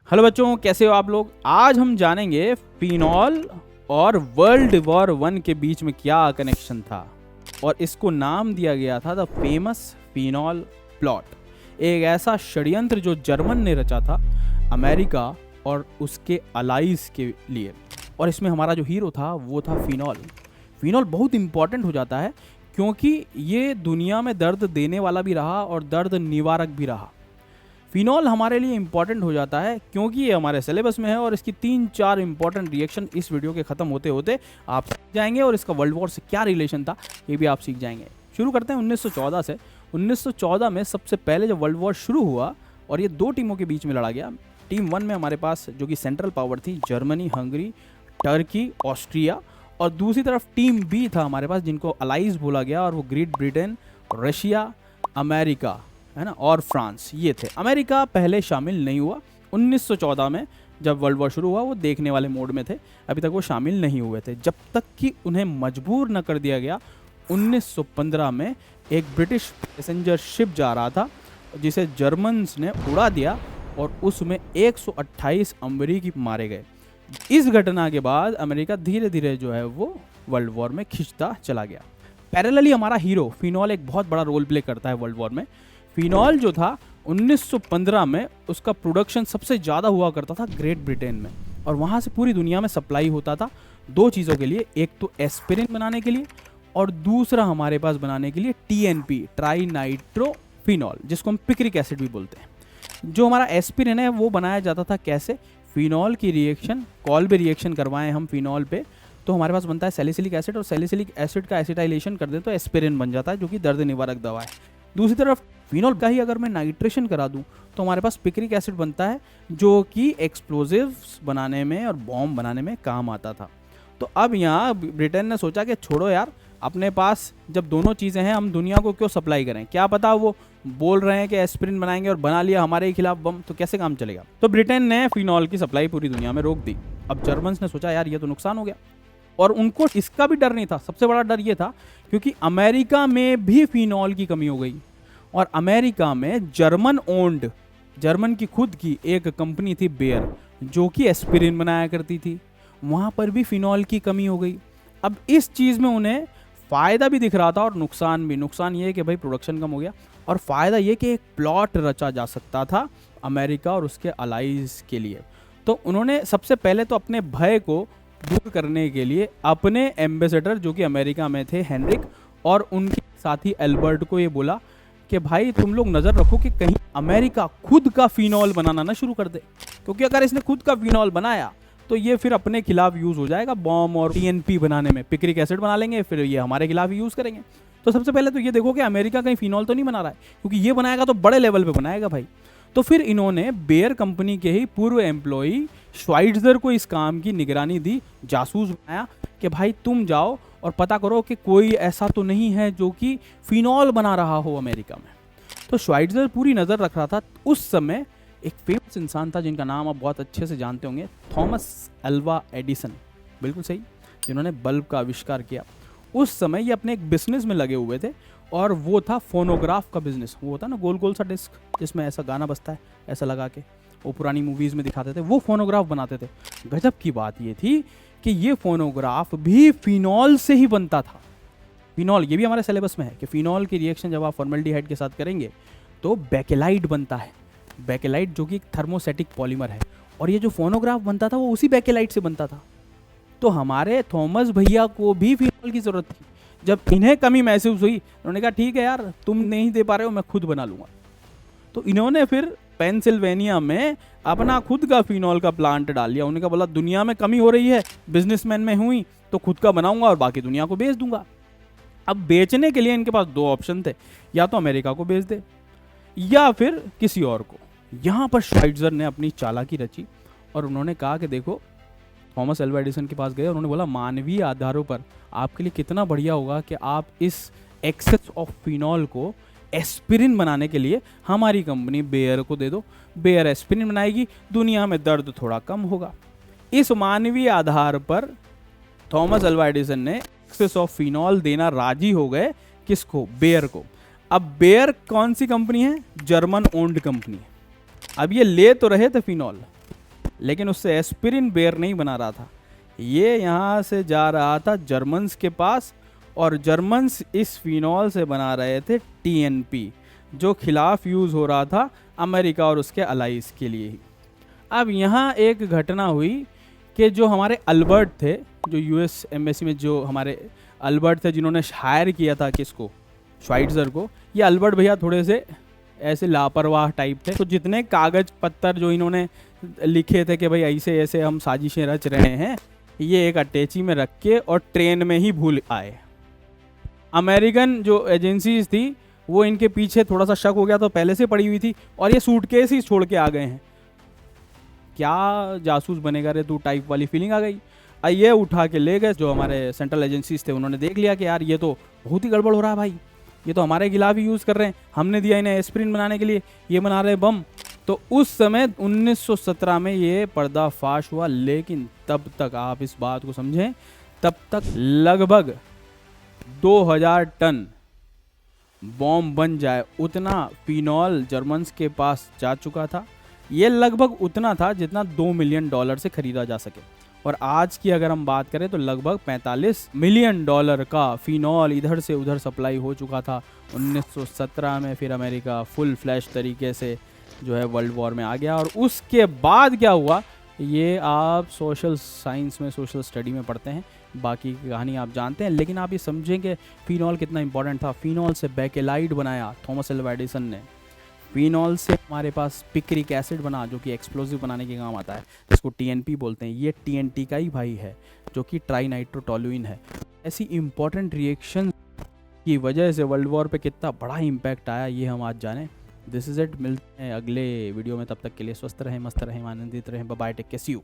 Hello बच्चों, कैसे हो आप लोग। आज हम जानेंगे फिनॉल और वर्ल्ड वॉर वन के बीच में क्या कनेक्शन था और इसको नाम दिया गया था द फेमस फिनॉल प्लॉट। एक ऐसा षड्यंत्र जो जर्मन ने रचा था अमेरिका और उसके अलाइज के लिए। और इसमें हमारा जो हीरो था वो था फिनॉल। फिनॉल बहुत इंपॉर्टेंट हो जाता है क्योंकि ये दुनिया में दर्द देने वाला भी रहा और दर्द निवारक भी रहा। फिनॉल हमारे लिए इंपॉर्टेंट हो जाता है क्योंकि ये हमारे सिलेबस में है और इसकी 3-4 इंपॉर्टेंट रिएक्शन इस वीडियो के ख़त्म होते होते आप सीख जाएंगे और इसका वर्ल्ड वॉर से क्या रिलेशन था ये भी आप सीख जाएंगे। शुरू करते हैं 1914 से। 1914 में सबसे पहले जब वर्ल्ड वॉर शुरू हुआ और ये दो टीमों के बीच में लड़ा गया। टीम 1 में हमारे पास जो कि सेंट्रल पावर थी जर्मनी, हंगरी, टर्की, ऑस्ट्रिया, और दूसरी तरफ टीम बी था हमारे पास जिनको अलाइज बोला गया और वो ग्रेट ब्रिटेन, रशिया, अमेरिका है ना, और फ्रांस ये थे। अमेरिका पहले शामिल नहीं हुआ। 1914 में जब वर्ल्ड वॉर शुरू हुआ वो देखने वाले मोड में थे, अभी तक वो शामिल नहीं हुए थे जब तक कि उन्हें मजबूर न कर दिया गया। 1915 में एक ब्रिटिश पैसेंजर शिप जा रहा था जिसे जर्मन्स ने उड़ा दिया और उसमें 128 अमरीकी मारे गए। इस घटना के बाद अमेरिका धीरे धीरे जो है वो वर्ल्ड वॉर में खिंचता चला गया। पैरेलली हमारा हीरो फिनॉल एक बहुत बड़ा रोल प्ले करता है वर्ल्ड वॉर में। फिनॉल जो था 1915 में उसका प्रोडक्शन सबसे ज़्यादा हुआ करता था ग्रेट ब्रिटेन में और वहाँ से पूरी दुनिया में सप्लाई होता था दो चीज़ों के लिए, एक तो एस्पिरिन बनाने के लिए और दूसरा हमारे पास बनाने के लिए TNP, ट्राई नाइट्रोफिनॉल, जिसको हम पिक्रिक एसिड भी बोलते हैं। जो हमारा एस्पिरिन है वो बनाया जाता था कैसे, फिनॉल की रिएक्शन, कॉल्बे रिएक्शन करवाएं हम फिनॉल पे तो हमारे पास बनता है सैलिसिलिक एसिड और सैलिसिलिक एसिड का एसिटाइलेशन कर दें तो एस्पिरिन बन जाता है जो कि दर्द निवारक दवा है। दूसरी तरफ फिनॉल का ही अगर मैं नाइट्रेशन करा दूं तो हमारे पास पिक्रिक एसिड बनता है जो कि एक्सप्लोजिव्स बनाने में और बॉम्ब बनाने में काम आता था। तो अब यहाँ ब्रिटेन ने सोचा कि छोड़ो यार, अपने पास जब दोनों चीज़ें हैं हम दुनिया को क्यों सप्लाई करें, क्या पता वो बोल रहे हैं कि एस्पिरिन बनाएंगे और बना लिया हमारे खिलाफ बम, तो कैसे काम चलेगा। तो ब्रिटेन ने फिनॉल की सप्लाई पूरी दुनिया में रोक दी। अब जर्मन्स ने सोचा यार ये तो नुकसान हो गया और उनको इसका भी डर नहीं था। सबसे बड़ा डर ये था क्योंकि अमेरिका में भी फिनॉल की कमी हो गई और अमेरिका में जर्मन ओन्ड, जर्मन की खुद की एक कंपनी थी बेयर जो कि एस्पिरिन बनाया करती थी, वहाँ पर भी फिनॉल की कमी हो गई। अब इस चीज़ में उन्हें फ़ायदा भी दिख रहा था और नुकसान भी। नुकसान ये कि भाई प्रोडक्शन कम हो गया और फ़ायदा ये कि एक प्लॉट रचा जा सकता था अमेरिका और उसके अलाइज के लिए। तो उन्होंने सबसे पहले तो अपने भय को दूर करने के लिए अपने एम्बेसडर जो कि अमेरिका में थे हेनरिक और उनके साथी एल्बर्ट को ये बोला कि भाई तुम लोग नज़र रखो कि कहीं अमेरिका खुद का फिनॉल बनाना ना शुरू कर दे, क्योंकि अगर इसने खुद का फिनॉल बनाया तो ये फिर अपने खिलाफ यूज़ हो जाएगा बॉम्ब और TNP बनाने में, पिक्रिक एसिड बना लेंगे, फिर ये हमारे खिलाफ यूज़ करेंगे। तो सबसे पहले तो ये देखो कि अमेरिका कहीं फिनॉल तो नहीं बना रहा है, क्योंकि ये बनाएगा तो बड़े लेवल पर बनाएगा भाई। तो फिर इन्होंने बेयर कंपनी के ही पूर्व एम्प्लॉई श्वाइट्जर को इस काम की निगरानी दी, जासूस बनाया कि भाई तुम जाओ और पता करो कि कोई ऐसा तो नहीं है जो कि फिनॉल बना रहा हो अमेरिका में। तो श्वाइट्जर पूरी नज़र रख रहा था। उस समय एक फेमस इंसान था जिनका नाम आप बहुत अच्छे से जानते होंगे, थॉमस अल्वा एडिसन, बिल्कुल सही, जिन्होंने बल्ब का आविष्कार किया। उस समय ये अपने एक बिजनेस में लगे हुए थे और वो था फोनोग्राफ का बिजनेस। वो होता है ना गोल गोल सा डिस्क जिसमें ऐसा गाना बजता है ऐसा लगा के, वो पुरानी मूवीज़ में दिखाते थे, वो फोनोग्राफ बनाते थे। गजब की बात ये थी कि ये फोनोग्राफ भी फिनॉल से ही बनता था। फिनॉल ये भी हमारे सिलेबस में है कि फिनॉल की रिएक्शन जब आप फॉर्मल्डिहाइड के साथ करेंगे तो बेकेलाइट बनता है। बेकेलाइट जो कि एक थर्मोसेटिक पॉलीमर है और ये जो फोनोग्राफ बनता था वो उसी बेकेलाइट से बनता था। तो हमारे थॉमस भैया को भी फिनॉल की ज़रूरत थी। जब इन्हें कमी महसूस हुई उन्होंने कहा ठीक है यार, तुम नहीं दे पा रहे हो, मैं खुद बना लूँगा। तो इन्होंने फिर पेंसिल्वेनिया में अपना खुद का फिनॉल का प्लांट डाल लिया। उन्होंने कहा बोला दुनिया में कमी हो रही है, बिजनेसमैन में हुई तो खुद का बनाऊंगा और बाकी दुनिया को बेच दूंगा। अब बेचने के लिए इनके पास दो ऑप्शन थे, या तो अमेरिका को बेच दे या फिर किसी और को। यहाँ पर श्वाइट्जर ने अपनी चालाकी रची और उन्होंने कहा कि देखो, थॉमस अल्वा एडिसन के पास गए, उन्होंने बोला मानवीय आधारों पर आपके लिए कितना बढ़िया होगा कि आप इस एक्सेस ऑफ फिनॉल को एस्पिरिन बनाने के लिए हमारी कंपनी बेयर को दे दो। बेयर एस्पिरिन बनाएगी, दुनिया में दर्द थोड़ा कम होगा। इस मानवीय आधार पर थॉमस अल्वा एडिसन ने एक्सेस ऑफ फिनॉल देना राजी हो गए। किसको? बेयर को। अब बेयर कौन सी कंपनी है? जर्मन ओन्ड कंपनी है। अब ये ले तो रहे थे फिनॉल, लेकिन उससे एस्पिरिन बेयर नहीं बना रहा था, ये यहाँ से जा रहा था जर्मन्स के पास, और जर्मन्स इस फिनॉल से बना रहे थे टीएनपी, जो खिलाफ यूज़ हो रहा था अमेरिका और उसके अलाइज के लिए ही। अब यहाँ एक घटना हुई कि जो हमारे अल्बर्ट थे, जो यूएस एम्बेसी में जो हमारे अल्बर्ट थे, जिन्होंने हायर किया था किसको, श्वाइट्ज़र को, ये अल्बर्ट भैया थोड़े से ऐसे लापरवाह टाइप थे। तो जितने कागज़ पत्तर जो इन्होंने लिखे थे कि भाई ऐसे ऐसे हम साजिशें रच रहे हैं, ये एक अटैची में रख के और ट्रेन में ही भूल आए। अमेरिकन जो एजेंसीज थी वो इनके पीछे थोड़ा सा शक हो गया, तो पहले से पड़ी हुई थी, और ये सूटकेस ही छोड़ के आ गए हैं। क्या जासूस बनेगा रे तू टाइप वाली फीलिंग आ गई। ये उठा के ले गए, जो हमारे सेंट्रल एजेंसीज थे उन्होंने देख लिया कि यार ये तो बहुत ही गड़बड़ हो रहा है भाई, ये तो हमारे खिलाफ ही यूज़ कर रहे हैं, हमने दिया इन्हें एस्पिरिन बनाने के लिए, ये बना रहे बम। तो उस समय 1917 में ये पर्दाफाश हुआ, लेकिन तब तक आप इस बात को समझें, तब तक लगभग 2000 टन बॉम्ब बन जाए उतना फिनॉल जर्मन्स के पास जा चुका था। ये लगभग उतना था जितना $2 मिलियन से खरीदा जा सके, और आज की अगर हम बात करें तो लगभग $45 मिलियन का फिनॉल इधर से उधर सप्लाई हो चुका था 1917 में। फिर अमेरिका फुल फ्लैश तरीके से जो है वर्ल्ड वॉर में आ गया, और उसके बाद क्या हुआ ये आप सोशल साइंस में, सोशल स्टडी में पढ़ते हैं, बाकी की कहानी आप जानते हैं। लेकिन आप ये समझेंगे फिनॉल कितना इंपॉर्टेंट था। फिनॉल से बेकेलाइट बनाया थॉमस एल्वा एडिसन ने, फिनॉल से हमारे पास पिक्रिक एसिड बना जो कि एक्सप्लोजिव बनाने के काम आता है, जिसको टीएनपी बोलते हैं। ये टीएनटी का ही भाई है जो कि ट्राइनाइट्रोटोलुइन है। ऐसी इंपॉर्टेंट रिएक्शन की वजह से वर्ल्ड वॉर पे कितना बड़ा इम्पैक्ट आया ये हम आज जानें। दिस इज इट, मिलते हैं अगले वीडियो में, तब तक के लिए स्वस्थ रहें, मस्त रहें, आनंदित रहें, bye take care, see you.